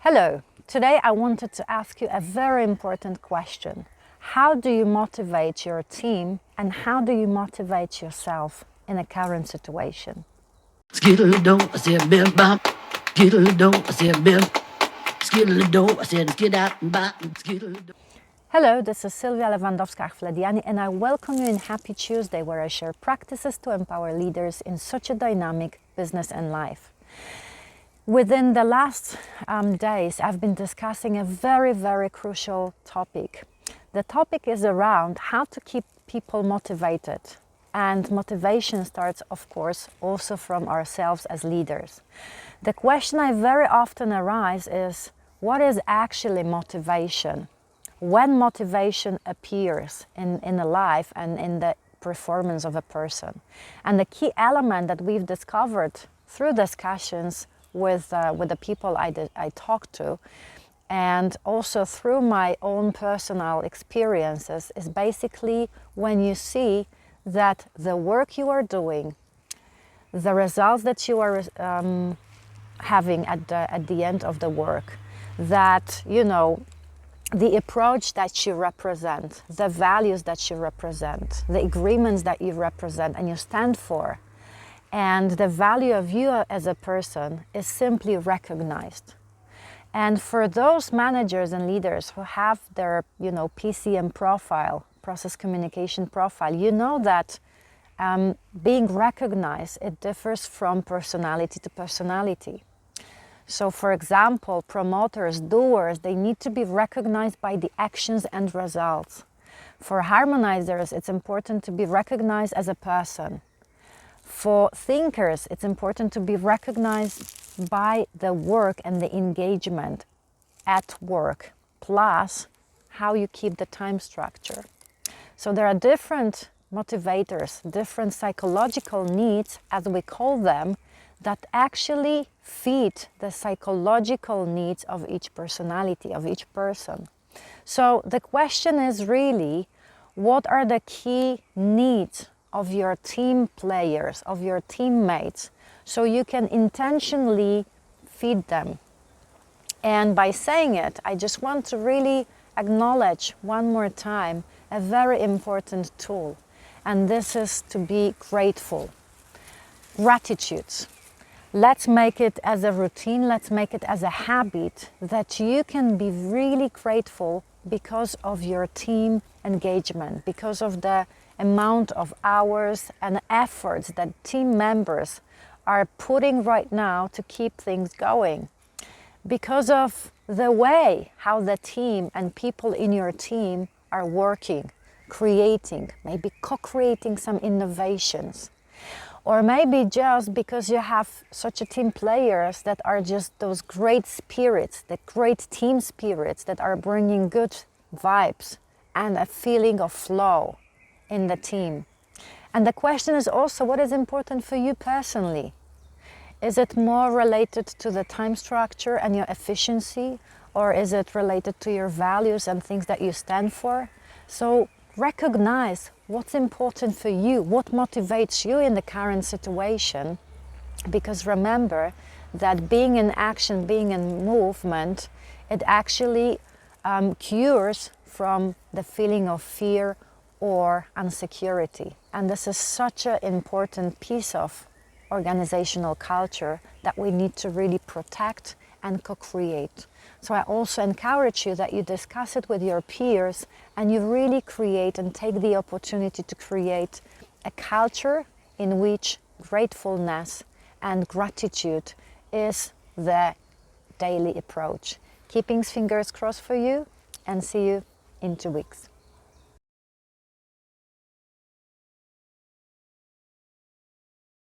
Hello, today I wanted to ask you a very important question. How do you motivate your team and how do you motivate yourself in a current situation? Hello, this is Lewandowska-Akhvlediani and I welcome you in Happy Tuesday, where I share practices to empower leaders in such a dynamic business and life. Within the last days, I've been discussing a very crucial topic. The topic is around how to keep people motivated. And motivation starts, of course, also from ourselves as leaders. The question I very often arise is, what is actually motivation? When motivation appears in a life and in the performance of a person. And the key element that we've discovered through discussions with the people I talk to, and also through my own personal experiences, is basically when you see that the work you are doing, the results that you are having at the end of the work, that, you know, the approach that you represent, the values that you represent, the agreements that you represent and you stand for, and the value of you as a person is simply recognized. And for those managers and leaders who have their, PCM profile, process communication profile, you know that being recognized, it differs from personality to personality. So for example, promoters, doers, they need to be recognized by the actions and results. For harmonizers, it's important to be recognized as a person. For thinkers, it's important to be recognized by the work and the engagement at work, plus how you keep the time structure. So there are different motivators, different psychological needs, as we call them, that actually feed the psychological needs of each personality, of each person. So the question is really, what are the key needs of your team players, of your teammates, so you can intentionally feed them? And by saying it, I just want to really acknowledge one more time a very important tool, and this is to be grateful. Gratitude. Let's make it as a routine, let's make it as a habit that you can be really grateful because of your team engagement, because of the amount of hours and efforts that team members are putting right now to keep things going, because of the way how the team and people in your team are working, creating, maybe co-creating some innovations, or maybe just because you have such a team players that are just those great spirits, the great team spirits that are bringing good vibes and a feeling of flow in the team. And the question is also, what is important for you personally? Is it more related to the time structure and your efficiency, or is it related to your values and things that you stand for? So recognize what's important for you, what motivates you in the current situation, because remember that being in action, being in movement, it actually cures from the feeling of fear or insecurity. And this is such an important piece of organizational culture that we need to really protect and co-create. So I also encourage you that you discuss it with your peers and you really create and take the opportunity to create a culture in which gratefulness and gratitude is the daily approach. Keeping fingers crossed for you, and see you in 2 weeks.